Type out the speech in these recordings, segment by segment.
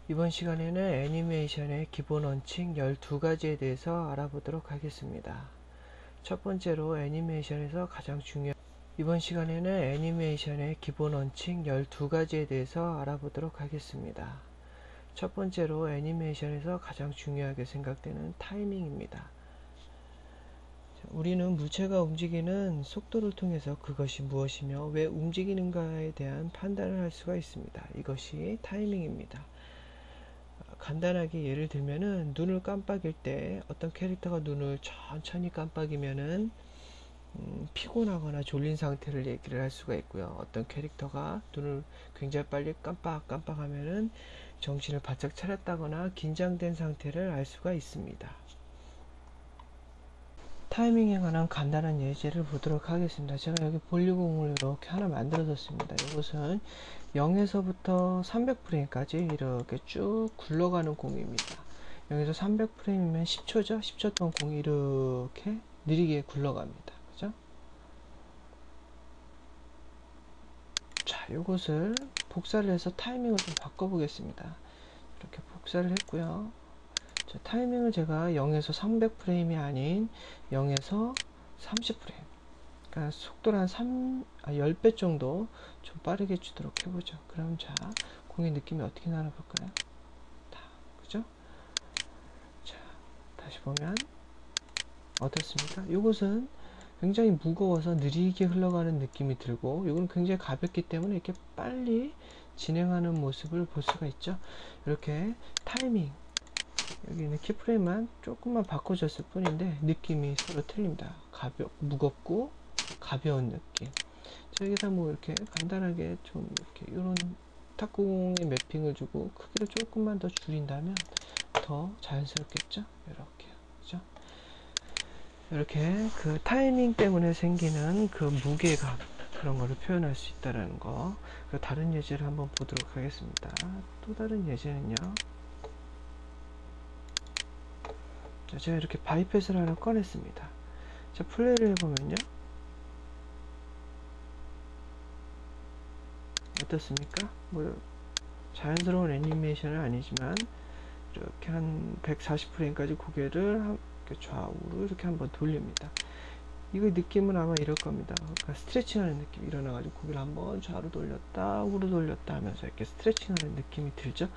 이번 시간에는 애니메이션의 기본 원칙 12가지에 대해서 알아보도록 하겠습니다. 첫 번째로 애니메이션에서 가장 중요한 이번 시간에는 애니메이션의 기본 원칙 12가지에 대해서 알아보도록 하겠습니다. 첫 번째로 애니메이션에서 가장 중요하게 생각되는 타이밍입니다. 우리는 물체가 움직이는 속도를 통해서 그것이 무엇이며 왜 움직이는가에 대한 판단을 할 수가 있습니다. 이것이 타이밍입니다. 간단하게 예를 들면은 눈을 깜빡일 때 어떤 캐릭터가 눈을 천천히 깜빡이면은 피곤하거나 졸린 상태를 얘기를 할 수가 있고요. 어떤 캐릭터가 눈을 굉장히 빨리 깜빡하면은 정신을 바짝 차렸다거나 긴장된 상태를 알 수가 있습니다. 타이밍에 관한 간단한 예제를 보도록 하겠습니다. 제가 여기 볼륨을 이렇게 하나 만들어 뒀습니다. 이것은 0에서부터 300프레임까지 이렇게 쭉 굴러가는 공입니다. 0에서 300프레임이면 10초죠? 10초 동안 공이 이렇게 느리게 굴러갑니다. 그죠? 자, 이것을 복사를 해서 타이밍을 좀 바꿔보겠습니다. 이렇게 복사를 했고요. 자, 타이밍을 제가 0에서 300프레임이 아닌 0에서 30프레임, 그러니까 속도를 한 10배 정도 좀 빠르게 주도록 해보죠. 그럼 자, 공의 느낌이 어떻게 나눠볼까요? 그죠? 자, 다시 보면 어떻습니까? 이것은 굉장히 무거워서 느리게 흘러가는 느낌이 들고, 이건 굉장히 가볍기 때문에 이렇게 빨리 진행하는 모습을 볼 수가 있죠. 이렇게 타이밍, 여기 있는 키프레임만 조금만 바꿔줬을 뿐인데 느낌이 서로 틀립니다. 무겁고 가벼운 느낌. 자, 여기다 뭐 이렇게 간단하게 좀 이렇게 이런 탁구공의 매핑을 주고 크기를 조금만 더 줄인다면 더 자연스럽겠죠? 이렇게요. 그죠? 이렇게 그 타이밍 때문에 생기는 그 무게감, 그런 거를 표현할 수 있다는 거. 다른 예제를 한번 보도록 하겠습니다. 또 다른 예제는요. 자, 제가 이렇게 바이패스를 하나 꺼냈습니다. 자, 플레이를 해보면요. 어떻습니까? 뭐 자연스러운 애니메이션은 아니지만 이렇게 한 140프레임까지 고개를 이렇게 좌우로 이렇게 한번 돌립니다. 이거 느낌은 아마 이럴 겁니다. 그러니까 스트레칭하는 느낌, 일어나가지고 고개를 한번 좌로 돌렸다 우로 돌렸다 하면서 이렇게 스트레칭하는 느낌이 들죠.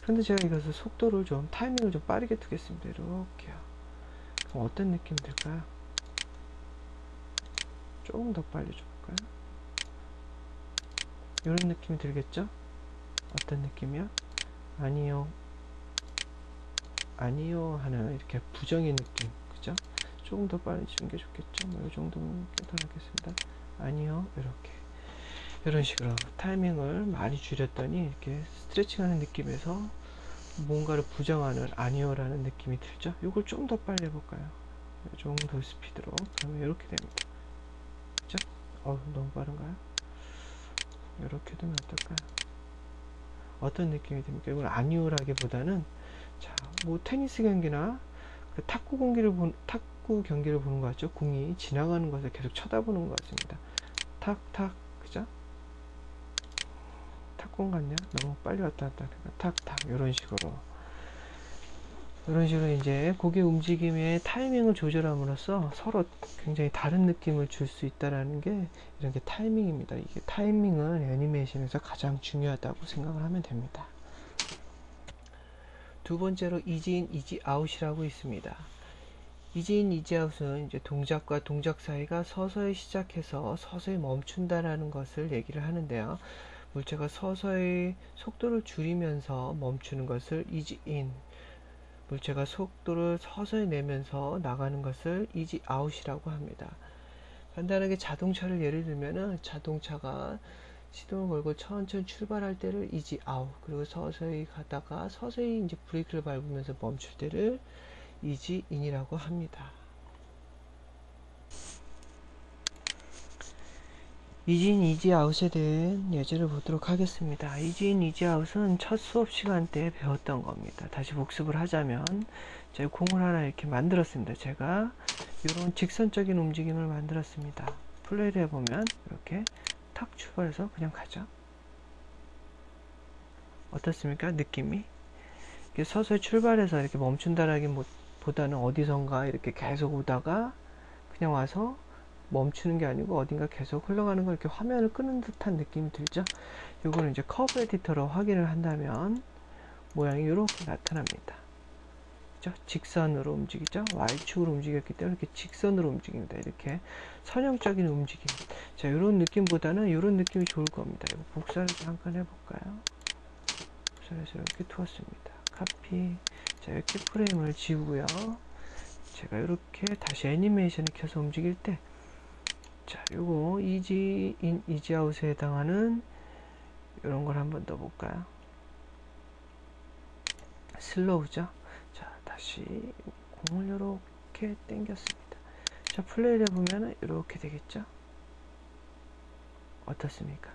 그런데 제가 이것을 속도를 좀, 타이밍을 좀 빠르게 두겠습니다. 이렇게요. 그럼 어떤 느낌이 들까요? 조금 더 빨리 줘볼까요? 이런 느낌이 들겠죠? 어떤 느낌이요? 아니요, 아니요 하는 이렇게 부정의 느낌, 그죠? 조금 더 빨리 주는 게 좋겠죠? 뭐, 이 정도는 괜찮겠습니다. 아니요, 이렇게. 이런 식으로 타이밍을 많이 줄였더니 이렇게 스트레칭 하는 느낌에서 뭔가를 부정하는 아니요라는 느낌이 들죠? 이걸 좀 더 빨리 해볼까요? 이 정도 스피드로. 그러면 이렇게 됩니다. 그죠? 너무 빠른가요? 이렇게 되면 어떨까요? 어떤 느낌이 듭니까? 이건 아니요라기보다는, 자, 뭐 테니스 경기나 그 탁구 경기를 보는 것 같죠? 공이 지나가는 것을 계속 쳐다보는 것 같습니다. 탁탁, 그죠? 탁공 같냐? 너무 빨리 왔다 갔다 하니까 탁탁, 이런 식으로 이제 고개 움직임의 타이밍을 조절함으로써 서로 굉장히 다른 느낌을 줄 수 있다라는 게 이런 게 타이밍입니다. 이게 타이밍은 애니메이션에서 가장 중요하다고 생각을 하면 됩니다. 두 번째로 이지인 이지아웃이라고 있습니다. 이지인 이지아웃은 이제 동작과 동작 사이가 서서히 시작해서 서서히 멈춘다라는 것을 얘기를 하는데요. 물체가 서서히 속도를 줄이면서 멈추는 것을 이지인, 물체가 속도를 서서히 내면서 나가는 것을 이지아웃이라고 합니다. 간단하게 자동차를 예를 들면은, 자동차가 시동을 걸고 천천히 출발할 때를 이지 아웃, 그리고 서서히 가다가 서서히 이제 브레이크를 밟으면서 멈출 때를 이지 인이라고 합니다. 이지인 이지 아웃에 대한 예제를 보도록 하겠습니다. 이지인 이지 아웃은 첫 수업 시간 때 배웠던 겁니다. 다시 복습을 하자면, 제가 공을 하나 이렇게 만들었습니다. 제가 이런 직선적인 움직임을 만들었습니다. 플레이를 해보면 이렇게 탁 출발해서 그냥 가죠. 어떻습니까? 느낌이? 이렇게 서서히 출발해서 이렇게 멈춘다라기보다는 어디선가 이렇게 계속 오다가 그냥 와서 멈추는 게 아니고 어딘가 계속 흘러가는 걸 이렇게 화면을 끄는 듯한 느낌이 들죠. 요거는 이제 커브 에디터로 확인을 한다면 모양이 이렇게 나타납니다. 그죠? 직선으로 움직이죠. Y축으로 움직였기 때문에 이렇게 직선으로 움직입니다. 이렇게 선형적인 움직임. 자, 이런 느낌보다는 이런 느낌이 좋을 겁니다. 이거 복사를 잠깐 해볼까요? 복사해서 이렇게 두었습니다. 카피. 자, 이렇게 프레임을 지우고요. 제가 이렇게 다시 애니메이션을 켜서 움직일 때, 자, 요거 이지 인, 이지 아웃에 해당하는 이런 걸 한번 더 볼까요? 슬로우죠. 자, 다시 공을 이렇게 당겼습니다. 자, 플레이를 해보면 이렇게 되겠죠. 어떻습니까?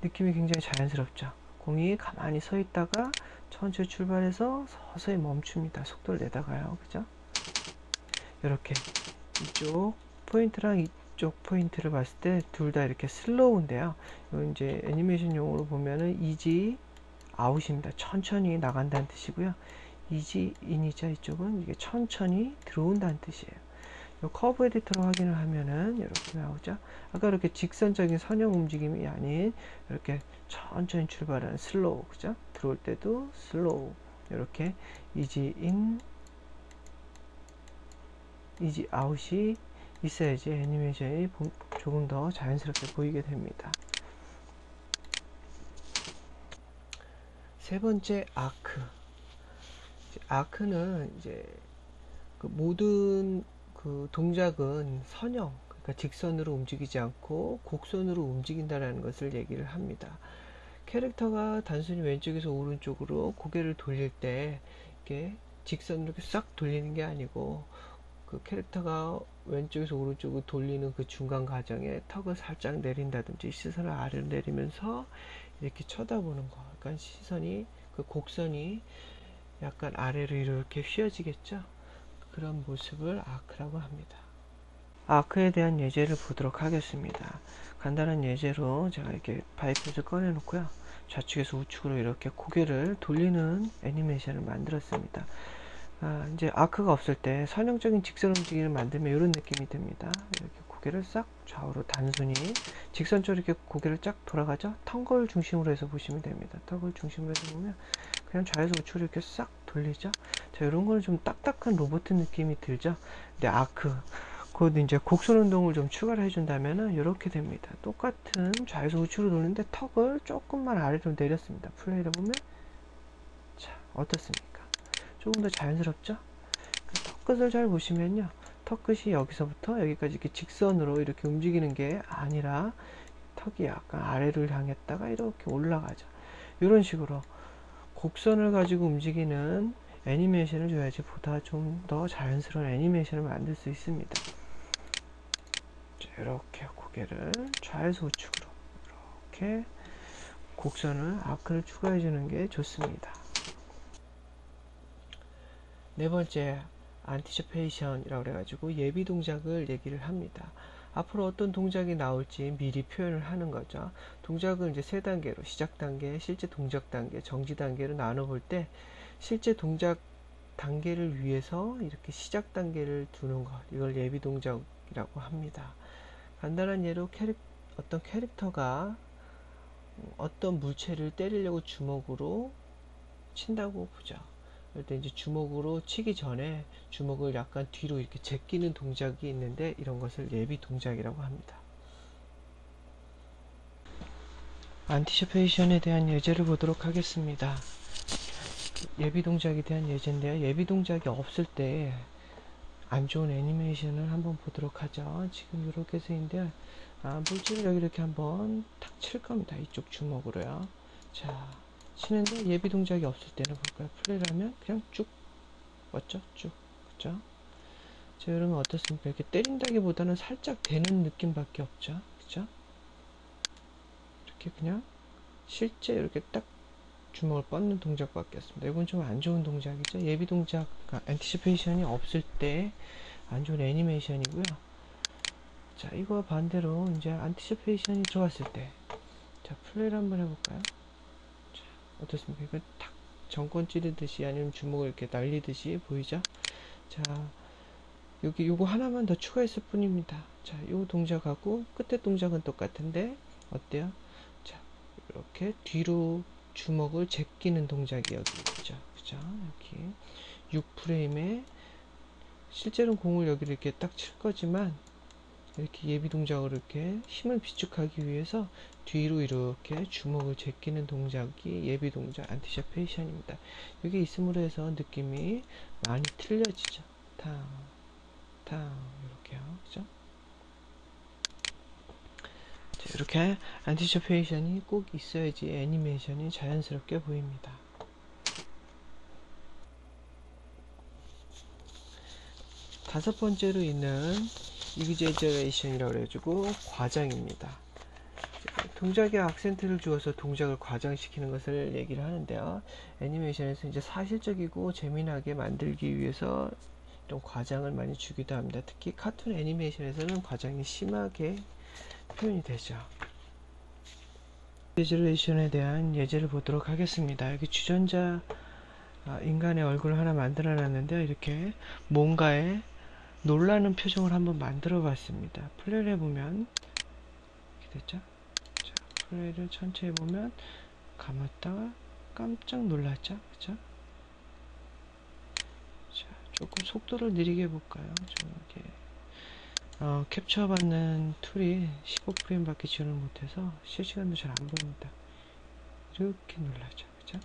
느낌이 굉장히 자연스럽죠. 공이 가만히 서 있다가 천천히 출발해서 서서히 멈춥니다. 속도를 내다가요. 그죠? 이렇게 이쪽 포인트랑 이쪽 포인트를 봤을 때 둘 다 이렇게 슬로우인데요. 이건 이제 애니메이션 용어로 보면은 이지 아웃입니다. 천천히 나간다는 뜻이고요. 이지 인이죠. 이쪽은 이게 천천히 들어온다는 뜻이에요. 이 커브 에디터로 확인을 하면은 이렇게 나오죠. 아까 이렇게 직선적인 선형 움직임이 아닌 이렇게 천천히 출발하는 슬로우, 그죠? 들어올 때도 슬로우. 이렇게 이지 인, 이지 아웃이 있어야지 애니메이션이 조금 더 자연스럽게 보이게 됩니다. 세 번째, 아크. 아크는 이제 그 모든 그 동작은 선형, 그러니까 직선으로 움직이지 않고 곡선으로 움직인다라는 것을 얘기를 합니다. 캐릭터가 단순히 왼쪽에서 오른쪽으로 고개를 돌릴 때 이렇게 직선으로 이렇게 싹 돌리는 게 아니고 그 캐릭터가 왼쪽에서 오른쪽으로 돌리는 그 중간 과정에 턱을 살짝 내린다든지 시선을 아래로 내리면서 이렇게 쳐다보는 거. 그러니까 시선이 그 곡선이 약간 아래로 이렇게 휘어지겠죠. 그런 모습을 아크라고 합니다. 아크에 대한 예제를 보도록 하겠습니다. 간단한 예제로 제가 이렇게 바이패스를 꺼내 놓고요. 좌측에서 우측으로 이렇게 고개를 돌리는 애니메이션을 만들었습니다. 이제 아크가 없을 때 선형적인 직선 움직임을 만들면 이런 느낌이 듭니다. 이렇게 고개를 싹 좌우로 단순히 직선적으로 이렇게 고개를 쫙 돌아가죠. 턱을 중심으로 해서 보시면 됩니다. 턱을 중심으로 해서 보면 그냥 좌에서 우측으로 이렇게 싹 돌리죠. 자, 이런 거는 좀 딱딱한 로봇 느낌이 들죠. 근데 아크, 곧 이제 곡선 운동을 좀 추가를 해준다면은 이렇게 됩니다. 똑같은 좌에서 우측으로 도는데 턱을 조금만 아래로 내렸습니다. 플레이를 보면 자, 어떻습니까? 조금 더 자연스럽죠? 턱끝을 잘 보시면요. 턱끝이 여기서부터 여기까지 이렇게 직선으로 이렇게 움직이는 게 아니라 턱이 약간 아래를 향했다가 이렇게 올라가죠. 이런 식으로 곡선을 가지고 움직이는 애니메이션을 줘야지 보다 좀 더 자연스러운 애니메이션을 만들 수 있습니다. 자, 이렇게 고개를 좌에서 우측으로 이렇게 곡선을 아크를 추가해 주는 게 좋습니다. 네 번째, 안티시페이션이라고 그래가지고 예비 동작을 얘기를 합니다. 앞으로 어떤 동작이 나올지 미리 표현을 하는 거죠. 동작을 이제 세 단계로 시작 단계, 실제 동작 단계, 정지 단계로 나눠볼 때 실제 동작 단계를 위해서 이렇게 시작 단계를 두는 것, 이걸 예비 동작이라고 합니다. 간단한 예로 어떤 캐릭터가 어떤 물체를 때리려고 주먹으로 친다고 보죠. 그럴 때 이제 주먹으로 치기 전에 주먹을 약간 뒤로 이렇게 제끼는 동작이 있는데 이런 것을 예비 동작이라고 합니다. 안티시페이션에 대한 예제를 보도록 하겠습니다. 예비 동작에 대한 예제인데요. 예비 동작이 없을 때 안 좋은 애니메이션을 한번 보도록 하죠. 지금 이렇게 해서인데 물질을 여기 이렇게 한번 탁 칠 겁니다. 이쪽 주먹으로요. 자, 치는데 예비 동작이 없을 때는 볼까요? 플레이를 하면 그냥 쭉 맞죠? 쭉, 그죠? 자, 여러분 어떻습니까? 이렇게 때린다기보다는 살짝 되는 느낌밖에 없죠, 그죠? 이렇게 그냥 실제 이렇게 딱 주먹을 뻗는 동작밖에 없습니다. 이건 좀 안 좋은 동작이죠. 예비 동작, 안티시페이션이 없을 때 안 좋은 애니메이션이고요. 자, 이거 반대로 이제 안티시페이션이 들어왔을 때, 자, 플레이를 한번 해볼까요? 자, 어떻습니까? 이거 탁 정권 찌르듯이 아니면 주먹을 이렇게 날리듯이 보이죠? 자, 여기 요거 하나만 더 추가했을 뿐입니다. 자, 요 동작하고 끝에 동작은 똑같은데 어때요? 자, 이렇게 뒤로 주먹을 제끼는 동작이 여기 있죠. 그죠? 여기 6프레임에 실제로는 공을 여기를 이렇게 딱 칠 거지만 이렇게 예비 동작으로 이렇게 힘을 비축하기 위해서 뒤로 이렇게 주먹을 제끼는 동작이 예비 동작 안티셔페이션입니다. 이게 있음으로 해서 느낌이 많이 틀려지죠. 탕, 탕, 이렇게요. 그죠? 자, 이렇게 안티셔페이션이 꼭 있어야지 애니메이션이 자연스럽게 보입니다. 다섯 번째로 있는 이그제저레이션이라고 해가지고 과장입니다. 동작에 악센트를 주어서 동작을 과장시키는 것을 얘기를 하는데요. 애니메이션에서 이제 사실적이고 재미나게 만들기 위해서 이런 과장을 많이 주기도 합니다. 특히 카툰 애니메이션에서는 과장이 심하게 표현이 되죠. 이그제저레이션에 대한 예제를 보도록 하겠습니다. 여기 주전자 인간의 얼굴을 하나 만들어 놨는데요. 이렇게 뭔가에 놀라는 표정을 한번 만들어 봤습니다. 플레이를 해보면 이렇게 됐죠? 자, 플레이를 천천히 해보면 감았다가 깜짝 놀랐죠? 그쵸? 자, 조금 속도를 느리게 해볼까요? 좀 이렇게 캡처 받는 툴이 15프레임 밖에 지원을 못해서 실시간도 잘 안 보입니다. 이렇게 놀라죠? 그쵸?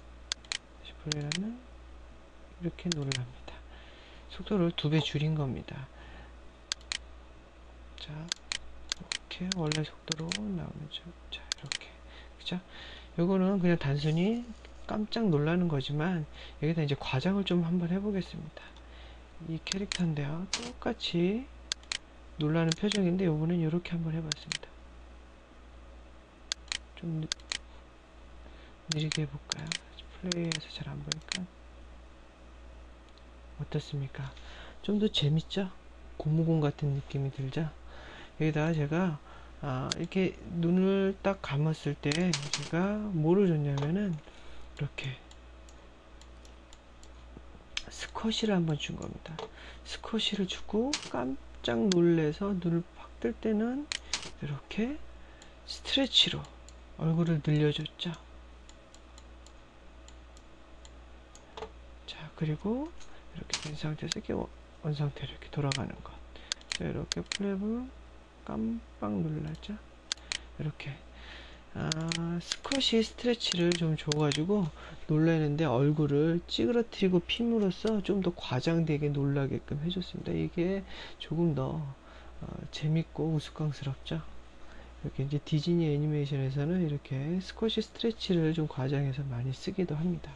다시 플레이하면 이렇게 놀랍니다. 속도를 2배 줄인 겁니다. 자, 이렇게 원래 속도로 나오면 자, 이렇게 그죠? 요거는 그냥 단순히 깜짝 놀라는 거지만 여기다 이제 과장을 좀 한번 해보겠습니다. 이 캐릭터인데요, 똑같이 놀라는 표정인데 요거는 이렇게 한번 해봤습니다. 좀 느리게 해볼까요? 플레이해서 잘 안 보니까 어떻습니까? 좀 더 재밌죠? 고무공 같은 느낌이 들죠? 여기다가 제가 이렇게 눈을 딱 감았을 때 제가 뭐를 줬냐면은 이렇게 스쿼시를 한번 준 겁니다. 스쿼시를 주고 깜짝 놀래서 눈을 팍 뜰 때는 이렇게 스트레치로 얼굴을 늘려줬죠. 자, 그리고 이렇게 된 상태에서 이렇게 원상태로 이렇게 돌아가는 것. 자, 이렇게 플랩을 깜빡 놀랐죠. 이렇게 스쿼시 스트레치를 좀 줘가지고 놀라는데 얼굴을 찌그러뜨리고 핌으로써 좀 더 과장되게 놀라게끔 해줬습니다. 이게 조금 더 재밌고 우스꽝스럽죠. 이렇게 이제 디즈니 애니메이션에서는 이렇게 스쿼시 스트레치를 좀 과장해서 많이 쓰기도 합니다.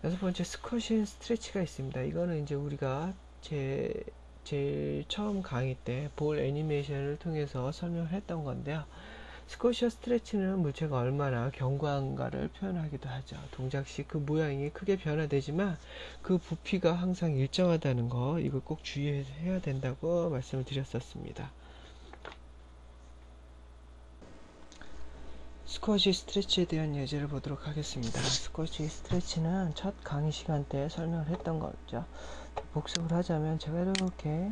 여섯 번째 스쿼시 스트레치가 있습니다. 이거는 이제 우리가 제일 처음 강의 때 볼 애니메이션을 통해서 설명을 했던 건데요. 스쿼시와 스트레치는 물체가 얼마나 견고한가를 표현하기도 하죠. 동작 시 그 모양이 크게 변화되지만 그 부피가 항상 일정하다는 거, 이걸 꼭 주의해야 된다고 말씀을 드렸었습니다. 스쿼시 스트레치에 대한 예제를 보도록 하겠습니다. 스쿼시 스트레치는 첫 강의 시간 때 설명을 했던 거죠. 복습을 하자면 제가 이렇게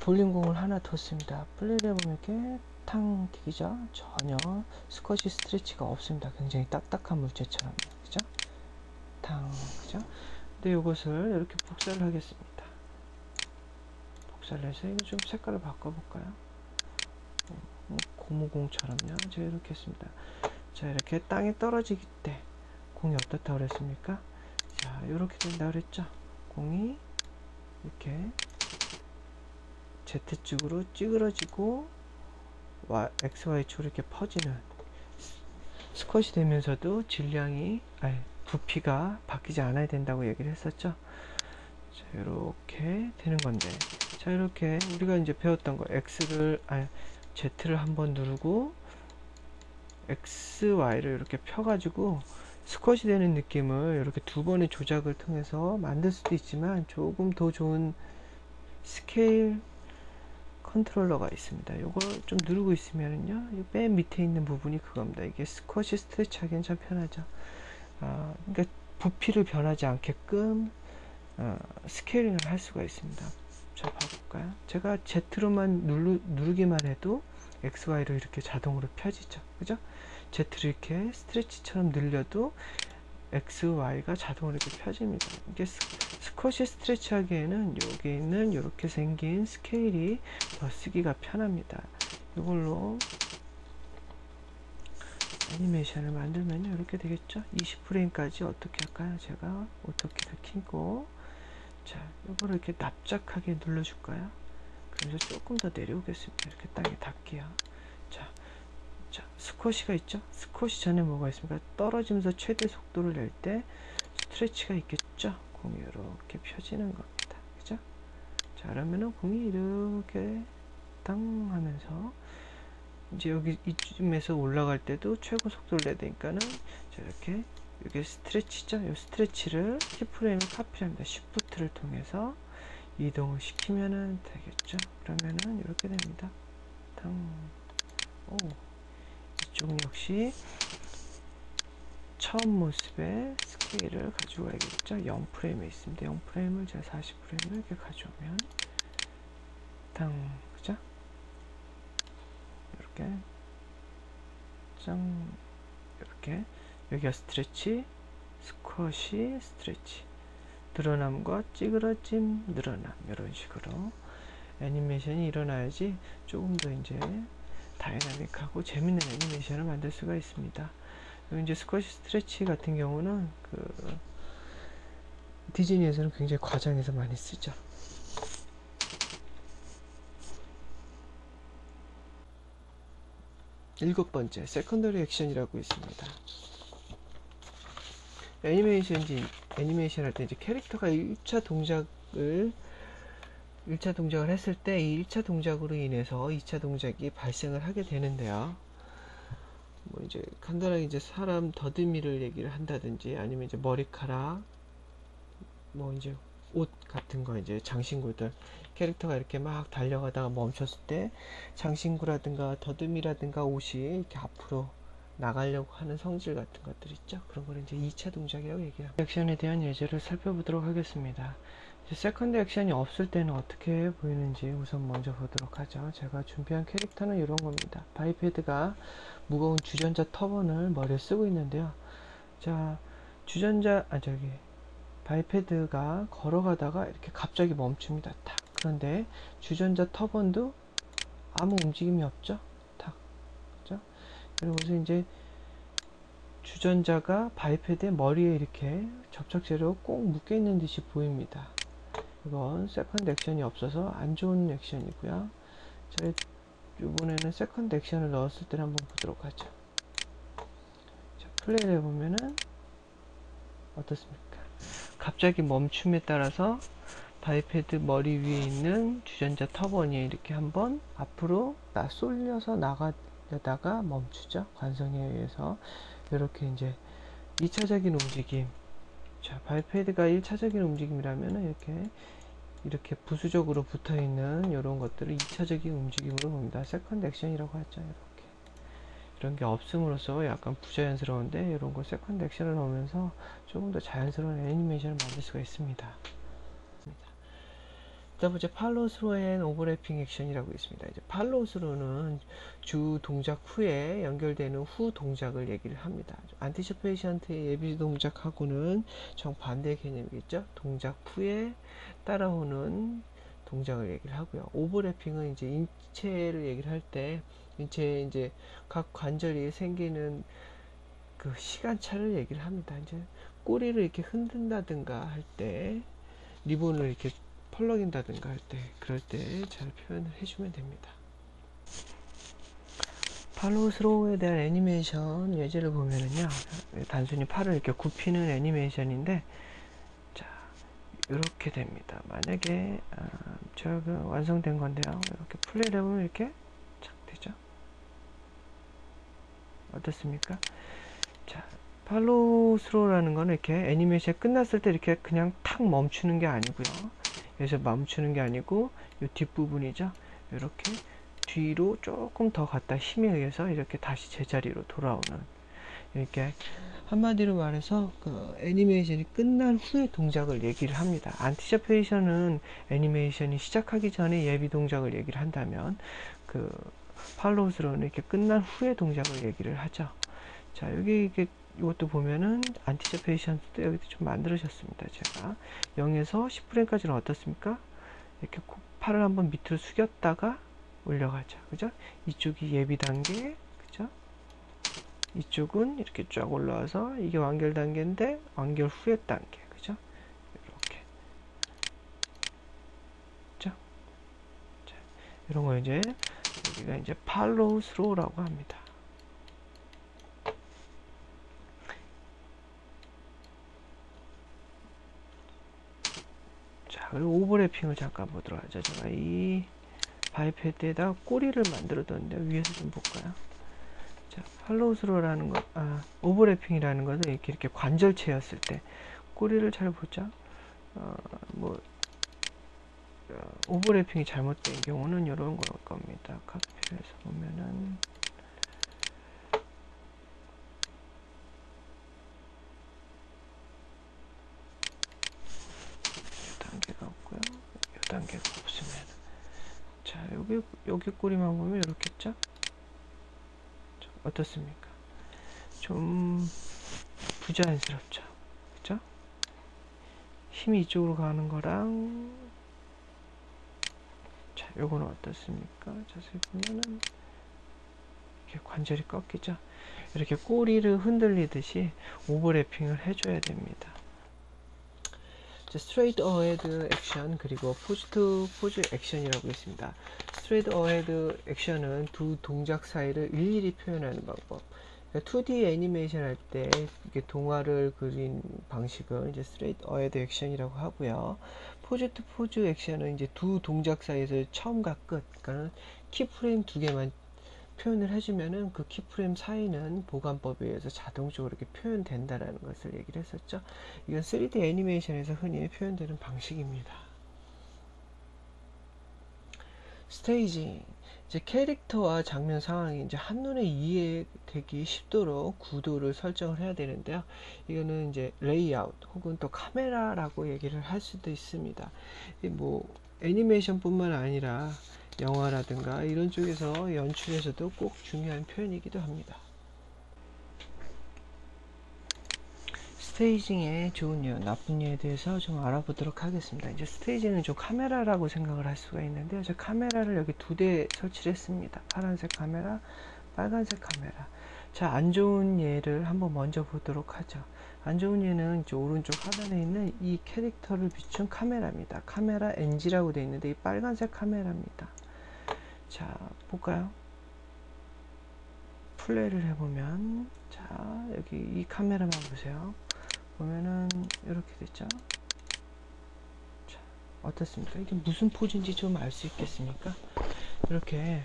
볼링공을 하나 뒀습니다. 플레이를 해보면 이렇게 탕 튀기죠. 전혀 스쿼시 스트레치가 없습니다. 굉장히 딱딱한 물체처럼, 그죠? 탕, 그죠? 근데 이것을 이렇게 복사를 하겠습니다. 복사를 해서 이거 좀 색깔을 바꿔볼까요? 고무공처럼요. 제가 이렇게 했습니다. 자, 이렇게 땅에 떨어지기 때 공이 어떻다고 그랬습니까? 자, 이렇게 된다 그랬죠? 공이 이렇게 Z축으로 찌그러지고 XY축으로 이렇게 퍼지는, 스쿼시 되면서도 부피가 바뀌지 않아야 된다고 얘기를 했었죠. 자, 이렇게 되는 건데, 자, 이렇게 우리가 이제 배웠던 거 Z를 한번 누르고 XY를 이렇게 펴가지고 스쿼시 되는 느낌을 이렇게 두 번의 조작을 통해서 만들 수도 있지만 조금 더 좋은 스케일 컨트롤러가 있습니다. 요걸 좀 누르고 있으면은요, 맨 밑에 있는 부분이 그겁니다. 이게 스쿼시 스트레치 하기엔 참 편하죠. 그러니까 부피를 변하지 않게끔 스케일링을 할 수가 있습니다. 자, 봐볼까요? 제가 Z로만 누르기만 해도 XY로 이렇게 자동으로 펴지죠. 그죠? Z를 이렇게 스트레치처럼 늘려도 X, Y가 자동으로 이렇게 펴집니다. 이게 스쿼시 스트레치 하기에는 여기 있는 이렇게 생긴 스케일이 더 쓰기가 편합니다. 이걸로 애니메이션을 만들면 이렇게 되겠죠. 20프레임까지 어떻게 할까요? 제가 오토키를 켜고, 자, 이거를 이렇게 납작하게 눌러줄까요? 그래서 조금 더 내려오겠습니다. 이렇게 땅에 닿게요. 자, 스쿼시가 있죠? 스쿼시 전에 뭐가 있습니까? 떨어지면서 최대 속도를 낼 때 스트레치가 있겠죠? 공이 이렇게 펴지는 겁니다. 그죠? 자, 그러면은 공이 이렇게 땅 하면서 이제 여기 이쯤에서 올라갈 때도 최고 속도를 내야 되니까는 자, 이렇게 이게 스트레치죠? 이 스트레치를 키프레임을 카피합니다. Shift를 통해서 이동을 시키면은 되겠죠? 그러면은 이렇게 됩니다. 오, 이쪽 역시 처음 모습의 스케일을 가져가야겠죠? 0프레임에 있습니다. 0프레임을 제가 40프레임을 이렇게 가져오면 그죠? 이렇게 이렇게 여기가 스트레치, 스쿼시, 스트레치, 늘어남과 찌그러짐, 늘어남, 이런 식으로 애니메이션이 일어나야지 조금 더 이제 다이나믹하고 재밌는 애니메이션을 만들 수가 있습니다. 그리고 이제 스쿼시 스트레치 같은 경우는 그 디즈니에서는 굉장히 과장해서 많이 쓰죠. 일곱 번째, 세컨더리 액션이라고 있습니다. 애니메이션 할 때 이제 캐릭터가 1차 동작을 했을 때 이 1차 동작으로 인해서 2차 동작이 발생을 하게 되는데요. 뭐 이제 간단하게 이제 사람 더듬이를 얘기를 한다든지 아니면 이제 머리카락, 뭐 이제 옷 같은 거 이제 장신구들 캐릭터가 이렇게 막 달려가다가 멈췄을 때 장신구라든가 더듬이라든가 옷이 이렇게 앞으로 나가려고 하는 성질 같은 것들 있죠. 그런 걸 이제 2차 동작이라고 얘기를 합니다. 액션에 대한 예제를 살펴보도록 하겠습니다. 세컨드 액션이 없을 때는 어떻게 보이는지 우선 먼저 보도록 하죠. 제가 준비한 캐릭터는 이런 겁니다. 바이페드가 무거운 주전자 터번을 머리에 쓰고 있는데요. 자, 바이페드가 걸어가다가 이렇게 갑자기 멈춥니다. 탁. 그런데 주전자 터번도 아무 움직임이 없죠. 탁. 그죠? 그리고서 이제 주전자가 바이페드의 머리에 이렇게 접착제로 꼭 묶여 있는 듯이 보입니다. 이건 세컨드 액션이 없어서 안 좋은 액션이고요. 자, 이번에는 세컨드 액션을 넣었을 때를 한번 보도록 하죠. 자, 플레이를 해보면은 어떻습니까? 갑자기 멈춤에 따라서 바이페드 머리 위에 있는 주전자 터번이 이렇게 한번 앞으로 쏠려서 나가려다가 멈추죠. 관성에 의해서. 이렇게 이제 2차적인 움직임. 자, 바이페드가 1차적인 움직임이라면 이렇게 부수적으로 붙어 있는 이런 것들을 2차적인 움직임으로 봅니다. 세컨드 액션이라고 하죠. 이렇게. 이런 게 없음으로써 약간 부자연스러운데 이런 거 세컨드 액션을 넣으면서 조금 더 자연스러운 애니메이션을 만들 수가 있습니다. 그다음 이제 팔로우 스루 앤 오버래핑 액션이라고 있습니다. 이제 팔로우 스루는 주 동작 후에 연결되는 후 동작을 얘기를 합니다. 안티시페이션트의 예비 동작하고는 정반대 개념이겠죠. 동작 후에 따라오는 동작을 얘기를 하고요. 오버래핑은 이제 인체를 얘기를 할 때 인체 이제 각 관절이 생기는 그 시간차를 얘기를 합니다. 이제 꼬리를 이렇게 흔든다든가 할 때 리본을 이렇게 펄럭인다든가 할 때 그럴 때 잘 표현을 해주면 됩니다. 팔로우 스로우에 대한 애니메이션 예제를 보면은요, 단순히 팔을 이렇게 굽히는 애니메이션인데, 자, 이렇게 됩니다. 만약에 저가 완성된 건데요, 이렇게 플레이를 해보면 이렇게 착 되죠. 어떻습니까? 자, 팔로우 스로우라는 거는 이렇게 애니메이션이 끝났을 때 이렇게 그냥 탁 멈추는 게 아니고요. 여기서 멈추는 게 아니고 이 뒷부분이죠. 이렇게 뒤로 조금 더 갔다 힘에 의해서 이렇게 다시 제자리로 돌아오는, 이렇게 한마디로 말해서 그 애니메이션이 끝난 후에 동작을 얘기를 합니다. 안티시페이션은 애니메이션이 시작하기 전에 예비 동작을 얘기를 한다면, 그 팔로우스로는 이렇게 끝난 후에 동작을 얘기를 하죠. 자, 여기 이것도 보면은 안티시페이션도 여기도 좀 만들으셨습니다. 제가 0에서 10프레임까지는 어떻습니까? 이렇게 팔을 한번 밑으로 숙였다가 올려가죠. 그죠? 이쪽이 예비 단계, 그죠? 이쪽은 이렇게 쫙 올라와서 이게 완결 단계인데 완결 후의 단계, 그죠? 이렇게, 그죠? 자, 이런 거 이제 여기가 이제 팔로우 스로우라고 합니다. 자, 그리고 오버래핑을 잠깐 보도록 하죠. 제가 이 바이패드에다 꼬리를 만들어 뒀는데 위에서 좀 볼까요? 자, 팔로우 스로우라는 거, 오버래핑이라는 것은 이렇게 관절체였을 때 꼬리를 잘 보자. 오버래핑이 잘못된 경우는 이런 걸 겁니다. 카피를 해서 보면은 이 단계가 없고요. 이 단계가 없으면, 자, 여기 꼬리만 보면 이렇게 있죠? 어떻습니까? 좀 부자연스럽죠. 그죠? 힘이 이쪽으로 가는 거랑, 자, 요거는 어떻습니까? 자세히 보면은 이렇게 관절이 꺾이죠. 이렇게 꼬리를 흔들리듯이 오버래핑을 해줘야 됩니다. 스트레이트 어헤드 액션, 그리고 포즈 투 포즈 액션이라고 있습니다. 스트레이트 어헤드 액션은 두 동작 사이를 일일이 표현하는 방법. 2D 애니메이션 할 때 이렇게 동화를 그린 방식은 이제 스트레이트 어헤드 액션이라고 하고요. 포즈 투 포즈 액션은 이제 두 동작 사이에서 처음과 끝, 그러니까 키프레임 두 개만 표현을 해주면은 그 키프레임 사이는 보관법에 의해서 자동적으로 이렇게 표현된다라는 것을 얘기를 했었죠. 이건 3D 애니메이션에서 흔히 표현되는 방식입니다. 스테이징, 이제 캐릭터와 장면 상황이 이제 한눈에 이해되기 쉽도록 구도를 설정을 해야 되는데요. 이거는 이제 레이아웃 혹은 또 카메라라고 얘기를 할 수도 있습니다. 뭐 애니메이션뿐만 아니라 영화라든가 이런 쪽에서 연출에서도 꼭 중요한 표현이기도 합니다. 스테이징의 좋은 예, 나쁜 예에 대해서 좀 알아보도록 하겠습니다. 이제 스테이징은 좀 카메라라고 생각을 할 수가 있는데요. 저 카메라를 여기 두 대 설치를 했습니다. 파란색 카메라, 빨간색 카메라. 자, 안 좋은 예를 한번 먼저 보도록 하죠. 안 좋은 예는 이제 오른쪽 하단에 있는 이 캐릭터를 비춘 카메라입니다. 카메라 NG라고 되어 있는데 이 빨간색 카메라입니다. 자, 볼까요? 플레이를 해보면, 자, 여기 이 카메라만 보세요. 보면은 이렇게 됐죠. 자, 어떻습니까? 이게 무슨 포즈인지 좀 알 수 있겠습니까? 이렇게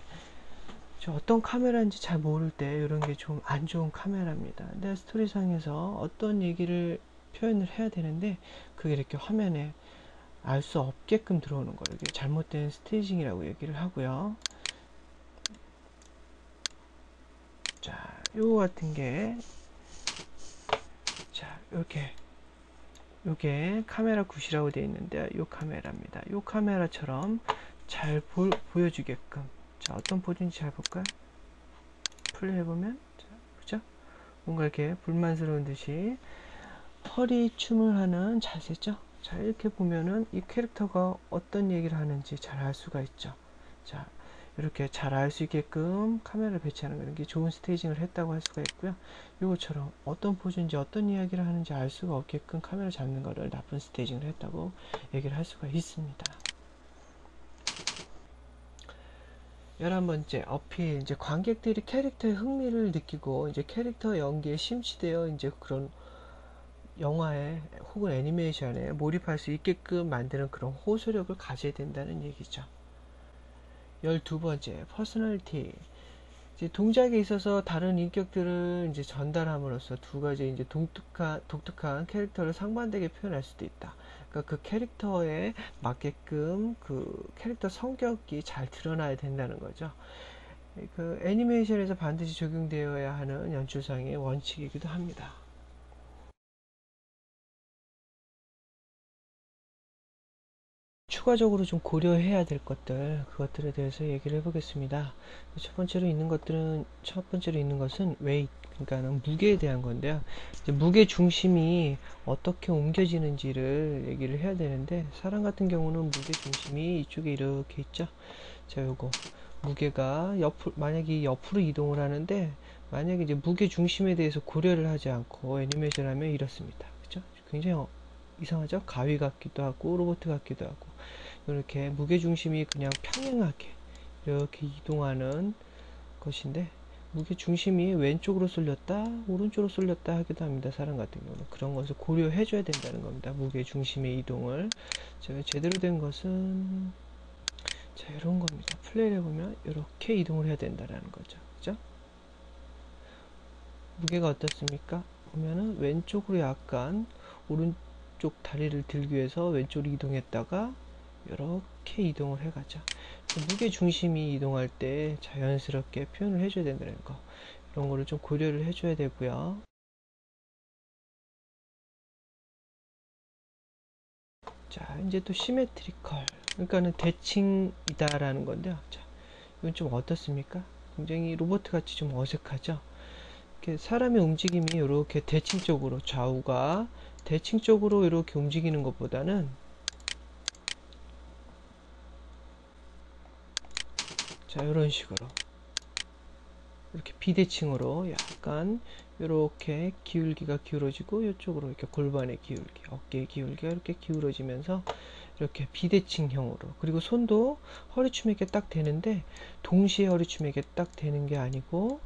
어떤 카메라인지 잘 모를 때 이런 게 좀 안 좋은 카메라입니다. 내 스토리상에서 어떤 얘기를 표현을 해야 되는데 그게 이렇게 화면에 알 수 없게끔 들어오는 거, 이게 잘못된 스테이징이라고 얘기를 하고요. 자, 요거 같은 게, 자, 요게 카메라 굿이라고 되어 있는데 요 카메라입니다. 요 카메라처럼 잘 보여주게끔, 자, 어떤 포즈인지 잘 볼까요? 플레이 해보면, 자, 그죠? 뭔가 이렇게 불만스러운 듯이 허리춤을 하는 자세죠? 자, 이렇게 보면은 이 캐릭터가 어떤 얘기를 하는지 잘 알 수가 있죠. 자, 이렇게 잘 알 수 있게끔 카메라를 배치하는 거는 게 좋은 스테이징을 했다고 할 수가 있고요. 이것처럼 어떤 포즈인지 어떤 이야기를 하는지 알 수가 없게끔 카메라 잡는 거를 나쁜 스테이징을 했다고 얘기를 할 수가 있습니다. 11번째, 어필. 이제 관객들이 캐릭터의 흥미를 느끼고 이제 캐릭터 연기에 심취되어 이제 그런 영화에 혹은 애니메이션에 몰입할 수 있게끔 만드는 그런 호소력을 가져야 된다는 얘기죠. 12번째, 퍼스널티. 이제 동작에 있어서 다른 인격들을 이제 전달함으로써 두 가지 이제 독특한 캐릭터를 상반되게 표현할 수도 있다. 그러니까 그 캐릭터에 맞게끔 그 캐릭터 성격이 잘 드러나야 된다는 거죠. 그 애니메이션에서 반드시 적용되어야 하는 연출상의 원칙이기도 합니다. 추가적으로 좀 고려해야 될 것들, 그것들에 대해서 얘기를 해보겠습니다. 첫 번째로 있는 것은 웨이트, 그러니까 무게에 대한 건데요. 이제 무게 중심이 어떻게 옮겨지는지를 얘기를 해야 되는데, 사람 같은 경우는 무게 중심이 이쪽에 이렇게 있죠. 자, 요거 무게가 만약에 옆으로 이동을 하는데, 만약에 이제 무게 중심에 대해서 고려를 하지 않고 애니메이션 하면 이렇습니다. 그죠? 굉장히 이상하죠? 가위 같기도 하고 로봇 같기도 하고, 이렇게 무게중심이 그냥 평행하게 이렇게 이동하는 것인데, 무게중심이 왼쪽으로 쏠렸다 오른쪽으로 쏠렸다 하기도 합니다. 사람 같은 경우는 그런 것을 고려해 줘야 된다는 겁니다. 무게중심의 이동을. 제가 제대로 된 것은 자, 이런 겁니다. 플레이를 해보면 이렇게 이동을 해야 된다는 거죠. 그죠? 무게가 어떻습니까? 보면은 왼쪽으로 약간 오른쪽 다리를 들기 위해서 왼쪽으로 이동했다가 이렇게 이동을 해가죠. 무게 중심이 이동할 때 자연스럽게 표현을 해줘야 된다는 거, 이런 거를 좀 고려를 해줘야 되고요. 자, 이제 또 시메트리컬, 그러니까는 대칭이다라는 건데요. 자, 이건 좀 어떻습니까? 굉장히 로봇 같이 좀 어색하죠. 이렇게 사람의 움직임이 이렇게 대칭적으로, 좌우가 대칭적으로 이렇게 움직이는 것보다는, 자, 이런 식으로 이렇게 비대칭으로 약간 이렇게 기울기가 기울어지고, 이쪽으로 이렇게 골반의 기울기, 어깨의 기울기가 이렇게 기울어지면서 이렇게 비대칭형으로, 그리고 손도 허리춤에게 딱 되는데 동시에 허리춤에게 딱 되는 게 아니고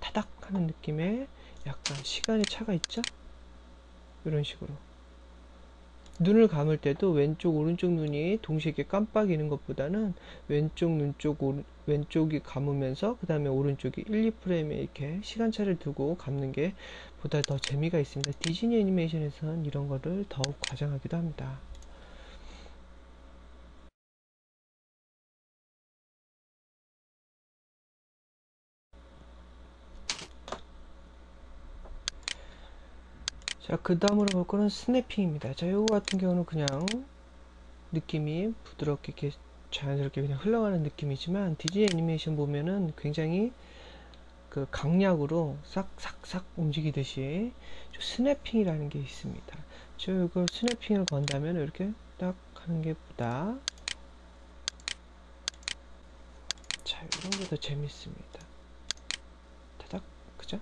타닥 하는 느낌의 약간 시간의 차가 있죠? 이런 식으로 눈을 감을 때도 왼쪽 오른쪽 눈이 동시에 이렇게 깜빡이는 것보다는 왼쪽이 감으면서 그 다음에 오른쪽이 1, 2프레임에 이렇게 시간차를 두고 감는 게 보다 더 재미가 있습니다. 디즈니 애니메이션에서는 이런 거를 더욱 과장하기도 합니다. 자, 그 다음으로 볼 거는 스냅핑입니다. 자, 요거 같은 경우는 그냥 느낌이 부드럽게 이렇게 자연스럽게 그냥 흘러가는 느낌이지만, 디즈니 애니메이션 보면은 굉장히 그 강약으로 싹싹싹 움직이듯이 스냅핑이라는 게 있습니다. 저 이걸 스냅핑을 건다면 이렇게 딱 하는 게 보다, 자, 이런 게 더 재밌습니다. 타닥, 그죠?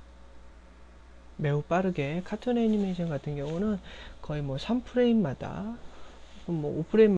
매우 빠르게, 카툰 애니메이션 같은 경우는 거의 뭐 3프레임마다 뭐 5프레임